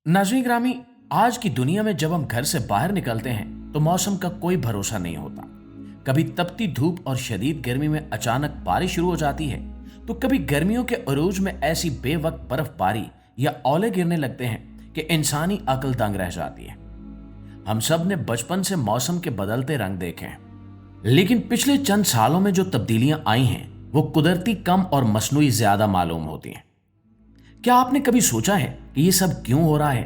नाज़रीन ग्रामी, आज की दुनिया में जब हम घर से बाहर निकलते हैं तो मौसम का कोई भरोसा नहीं होता। कभी तपती धूप और शदीद गर्मी में अचानक बारिश शुरू हो जाती है, तो कभी गर्मियों के अरूज में ऐसी बेवक्त बर्फबारी या ओले गिरने लगते हैं कि इंसानी अक्ल दंग रह जाती है। हम सब ने बचपन से मौसम के बदलते रंग देखे हैं, लेकिन पिछले चंद सालों में जो तब्दीलियां आई हैं वो कुदरती कम और मसनूई ज्यादा मालूम होती हैं। क्या आपने कभी सोचा है कि ये सब क्यों हो रहा है?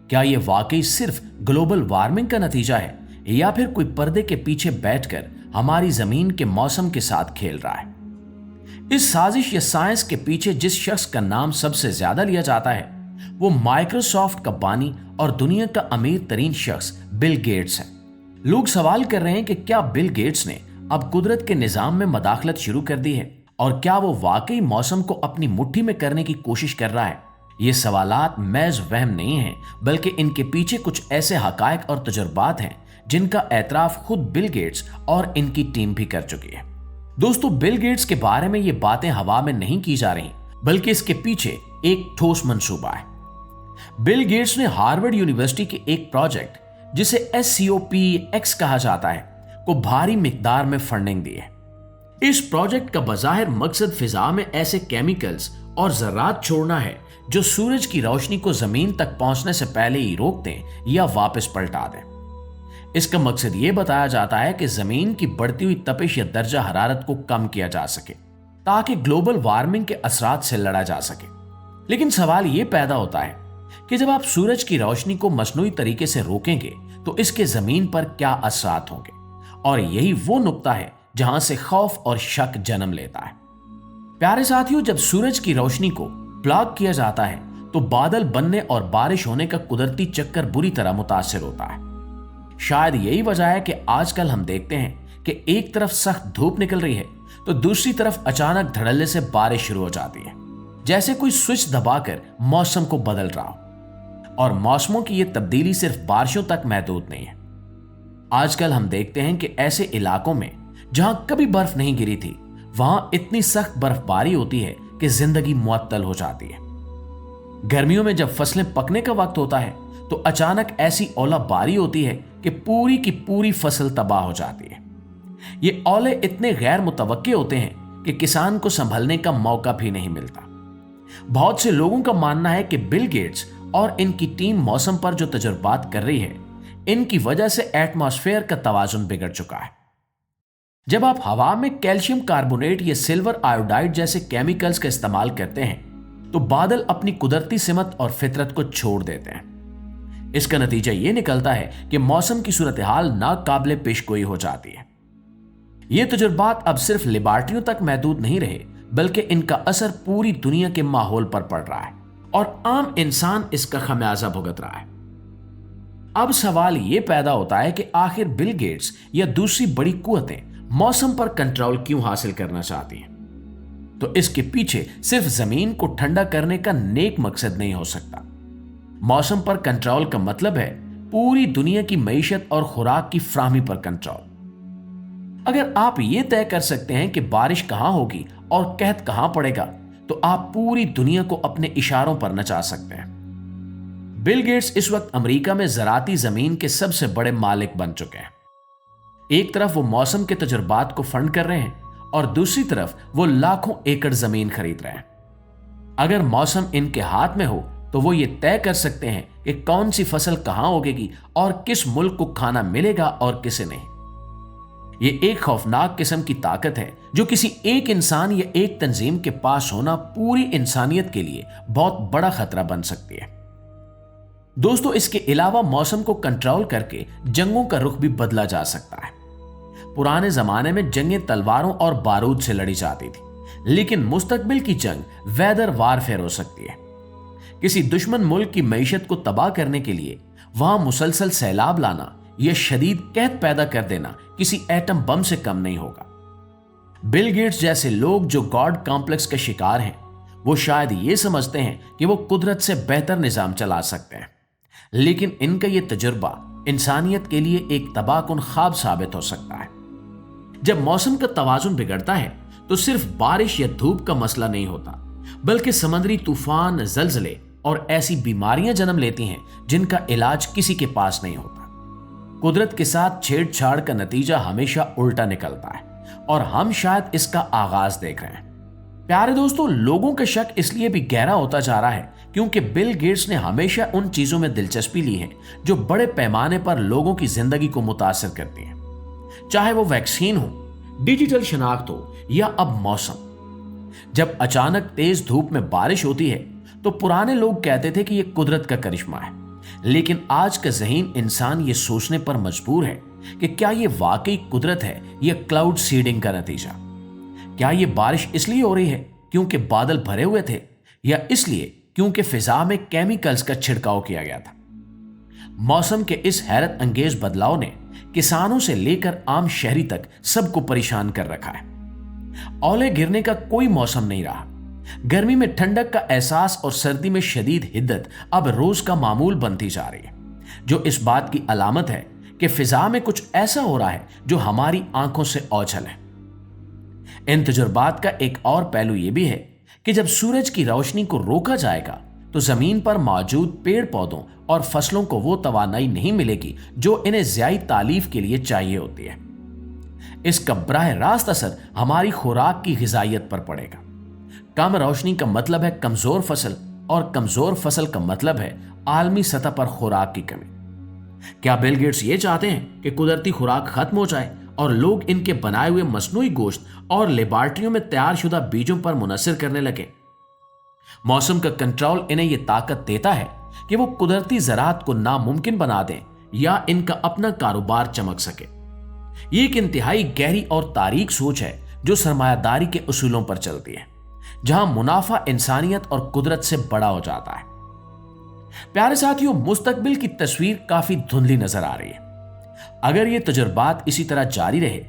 क्या ये वाकई सिर्फ ग्लोबल वार्मिंग का नतीजा है या फिर कोई पर्दे के पीछे बैठकर हमारी जमीन के मौसम के साथ खेल रहा है? इस साजिश या साइंस के पीछे जिस शख्स का नाम सबसे ज्यादा लिया जाता है वो माइक्रोसॉफ्ट का बानी और दुनिया का अमीर तरीन शख्स बिल गेट्स है। लोग सवाल कर रहे हैं कि क्या बिल गेट्स ने अब कुदरत के निजाम में मदाखलत शुरू कर दी है और क्या वो वाकई मौसम को अपनी मुट्ठी में करने की कोशिश कर रहा है? ये सवालात महज वहम नहीं हैं, बल्कि इनके पीछे कुछ ऐसे हकायक और तजुर्बात हैं जिनका एतराफ खुद बिल गेट्स और इनकी टीम भी कर चुकी है। दोस्तों, बिल गेट्स के बारे में ये बातें हवा में नहीं की जा रही, बल्कि इसके पीछे एक ठोस मंसूबा है। बिल गेट्स ने हार्वर्ड यूनिवर्सिटी के एक प्रोजेक्ट, जिसे SCOPX कहा जाता है, को भारी मिकदार में फंडिंग दी है। इस प्रोजेक्ट का बज़ाहिर मकसद फिजा में ऐसे केमिकल्स और ज़रात छोड़ना है जो सूरज की रोशनी को जमीन तक पहुंचने से पहले ही रोक दें या वापस पलटा दें। इसका मकसद यह बताया जाता है कि जमीन की बढ़ती हुई तपिश या दर्जा हरारत को कम किया जा सके ताकि ग्लोबल वार्मिंग के असरात से लड़ा जा सके। लेकिन सवाल यह पैदा होता है कि जब आप सूरज की रोशनी को मसनूई तरीके से रोकेंगे तो इसके जमीन पर क्या असरात होंगे? और यही वो नुक्ता है जहां से खौफ और शक जन्म लेता है। प्यारे साथियों, जब सूरज की रोशनी को ब्लॉक किया जाता है तो बादल बनने और बारिश होने का कुदरती चक्कर बुरी तरह मुतासिर होता है। शायद यही वजह है कि आजकल हम देखते हैं कि एक तरफ सख्त धूप निकल रही है तो दूसरी तरफ अचानक धड़ल्ले से बारिश शुरू हो जाती है, जैसे कोई स्विच दबाकर मौसम को बदल रहा हो। और मौसमों की यह तब्दीली सिर्फ बारिशों तक महदूद नहीं है। आजकल हम देखते हैं कि ऐसे इलाकों में जहां कभी बर्फ नहीं गिरी थी, वहां इतनी सख्त बर्फबारी होती है कि जिंदगी मुअत्तल हो जाती है। गर्मियों में जब फसलें पकने का वक्त होता है तो अचानक ऐसी ओलाबारी होती है कि पूरी की पूरी फसल तबाह हो जाती है। ये ओले इतने गैर मुतवक्के होते हैं कि किसान को संभलने का मौका भी नहीं मिलता। बहुत से लोगों का मानना है कि बिल गेट्स और इनकी टीम मौसम पर जो तजुर्बात कर रही है, इनकी वजह से एटमॉस्फेयर का तवाजुन बिगड़ चुका है। जब आप हवा में कैल्शियम कार्बोनेट या सिल्वर आयोडाइड जैसे केमिकल्स का इस्तेमाल करते हैं तो बादल अपनी कुदरती सिमत और फितरत को छोड़ देते हैं। इसका नतीजा यह निकलता है कि मौसम की सूरत हाल नाकाबिले पेशगोई हो जाती है। ये तजुर्बात अब सिर्फ लेबॉर्टरियों तक महदूद नहीं रहे, बल्कि इनका असर पूरी दुनिया के माहौल पर पड़ रहा है और आम इंसान इसका खमियाजा भुगत रहा है। अब सवाल यह पैदा होता है कि आखिर बिल गेट्स या दूसरी बड़ी कुव्वतें मौसम पर कंट्रोल क्यों हासिल करना चाहती हैं? तो इसके पीछे सिर्फ जमीन को ठंडा करने का नेक मकसद नहीं हो सकता। मौसम पर कंट्रोल का मतलब है पूरी दुनिया की मईशत और खुराक की फ्राहमी पर कंट्रोल। अगर आप ये तय कर सकते हैं कि बारिश कहां होगी और कहत कहां पड़ेगा, तो आप पूरी दुनिया को अपने इशारों पर नचा सकते हैं। बिल गेट्स इस वक्त अमेरिका में ज़राती जमीन के सबसे बड़े मालिक बन चुके हैं। एक तरफ वो मौसम के तजुर्बात को फंड कर रहे हैं और दूसरी तरफ वो लाखों एकड़ जमीन खरीद रहे हैं। अगर मौसम इनके हाथ में हो तो वो ये तय कर सकते हैं कि कौन सी फसल कहां उगेगी और किस मुल्क को खाना मिलेगा और किसे नहीं। ये एक खौफनाक किस्म की ताकत है जो किसी एक इंसान या एक तंजीम के पास होना पूरी इंसानियत के लिए बहुत बड़ा खतरा बन सकती है। दोस्तों, इसके अलावा मौसम को कंट्रोल करके जंगों का रुख भी बदला जा सकता है। पुराने जमाने में जंगें तलवारों और बारूद से लड़ी जाती थी, लेकिन मुस्तकबिल की जंग वेदर वारफेयर हो सकती है। किसी दुश्मन मुल्क की मईशत को तबाह करने के लिए वहां मुसलसल सैलाब लाना या शदीद कहत पैदा कर देना किसी एटम बम से कम नहीं होगा। बिल गेट्स जैसे लोग जो गॉड कॉम्प्लेक्स के शिकार हैं, वो शायद ये समझते हैं कि वो कुदरत से बेहतर निजाम चला सकते हैं, लेकिन इनका ये तजुर्बा इंसानियत के लिए एक तबाहकुन ख्वाब साबित हो सकता है। जब मौसम का तवाजुन बिगड़ता है तो सिर्फ बारिश या धूप का मसला नहीं होता, बल्कि समंदरी तूफान, जलजले और ऐसी बीमारियां जन्म लेती हैं जिनका इलाज किसी के पास नहीं होता। कुदरत के साथ छेड़छाड़ का नतीजा हमेशा उल्टा निकलता है और हम शायद इसका आगाज देख रहे हैं। प्यारे दोस्तों, लोगों का शक इसलिए भी गहरा होता जा रहा है क्योंकि बिल गेट्स ने हमेशा उन चीजों में दिलचस्पी ली है जो बड़े पैमाने पर लोगों की जिंदगी को मुतासिर करती हैं, चाहे वो वैक्सीन हो, डिजिटल शनाख्त हो या अब मौसम। जब अचानक तेज धूप में बारिश होती है तो पुराने लोग कहते थे कि यह कुदरत का करिश्मा है, लेकिन आज का ज़हीन इंसान ये सोचने पर मजबूर है कि क्या यह वाकई कुदरत है या क्लाउड सीडिंग का नतीजा। क्या यह बारिश इसलिए हो रही है क्योंकि बादल भरे हुए थे, या इसलिए क्योंकि फिजा में केमिकल्स का छिड़काव किया गया था। मौसम के इस हैरत अंगेज बदलाव ने किसानों से लेकर आम शहरी तक सबको परेशान कर रखा है। ओले गिरने का कोई मौसम नहीं रहा। गर्मी में ठंडक का एहसास और सर्दी में शदीद हिद्दत अब रोज का मामूल बनती जा रही है, जो इस बात की अलामत है कि फिजा में कुछ ऐसा हो रहा है जो हमारी आंखों से ओझल है। इन तजुर्बात का एक और पहलू यह भी है कि जब सूरज की रोशनी को रोका जाएगा तो जमीन पर मौजूद पेड़ पौधों और फसलों को वो तवानाई नहीं मिलेगी जो इन्हें ज़्यादा तालीफ के लिए चाहिए होती है। इसका बराह रास्त असर हमारी खुराक की ग़िज़ाइयत पर पड़ेगा। कम रोशनी का मतलब है कमजोर फसल, और कमजोर फसल का मतलब है आलमी सतह पर खुराक की कमी। क्या बिल गेट्स ये चाहते हैं कि कुदरती खुराक खत्म हो जाए और लोग इनके बनाए हुए मसनूई गोश्त और लेबॉर्ट्रियों में तैयार शुदा बीजों पर मुनहसर करने लगे? मौसम का कंट्रोल इन्हें यह ताकत देता है कि वो कुदरती ज़राअत को नामुमकिन बना दें या इनका अपना कारोबार चमक सके। ये एक इंतहाई गहरी और तारीख सोच है जो सरमायादारी के उसूलों पर चलती है, जहां मुनाफा इंसानियत और कुदरत से बड़ा हो जाता है। प्यारे साथियों, मुस्तकबिल की तस्वीर काफी धुंधली नजर आ रही है। अगर ये तजुर्बात इसी तरह जारी रहे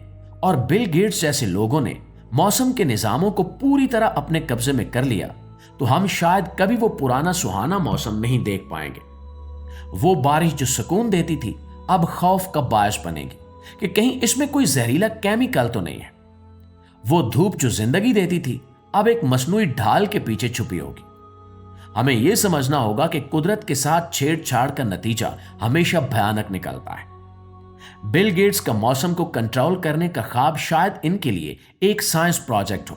और बिल गेट्स जैसे लोगों ने मौसम के निजामों को पूरी तरह अपने कब्जे में कर लिया तो हम शायद कभी वो पुराना सुहाना मौसम नहीं देख पाएंगे। वो बारिश जो सुकून देती थी अब खौफ का बायस बनेगी कि कहीं इसमें कोई जहरीला केमिकल तो नहीं है। वो धूप जो जिंदगी देती थी अब एक मसनूई ढाल के पीछे छुपी होगी। हमें यह समझना होगा कि कुदरत के साथ छेड़छाड़ का नतीजा हमेशा भयानक निकलता है। बिल गेट्स का मौसम को कंट्रोल करने का ख्वाब शायद इनके लिए एक साइंस प्रोजेक्ट हो,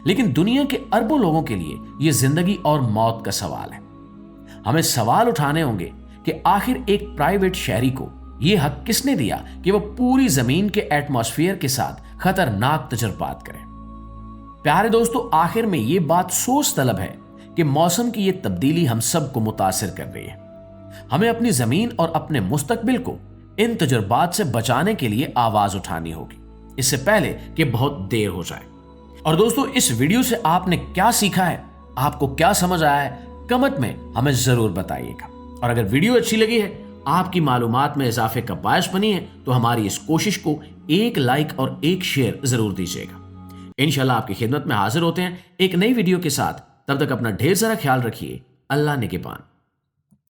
लेकिन दुनिया के अरबों लोगों के लिए यह जिंदगी और मौत का सवाल है। हमें सवाल उठाने होंगे कि आखिर एक प्राइवेट शहरी को यह हक किसने दिया कि वह पूरी जमीन के एटमॉस्फेयर के साथ खतरनाक तजुर्बात करे। प्यारे दोस्तों, आखिर में यह बात सोच तलब है कि मौसम की यह तब्दीली हम सबको मुतासिर कर रही है। हमें अपनी जमीन और अपने मुस्तकबिल को इन तजुर्बात से बचाने के लिए आवाज उठानी होगी, इससे पहले कि बहुत देर हो जाए। और दोस्तों, इस वीडियो से आपने क्या सीखा है, आपको क्या समझ आया है, कमेंट में हमें जरूर बताइएगा। और अगर वीडियो अच्छी लगी है, आपकी मालूमात में इजाफे का बायस बनी है, तो हमारी इस कोशिश को एक लाइक और एक शेयर जरूर दीजिएगा। इंशाल्लाह आपकी खिदमत में हाजिर होते हैं एक नई वीडियो के साथ। तब तक अपना ढेर सारा ख्याल रखिए। अल्लाह निगहबान।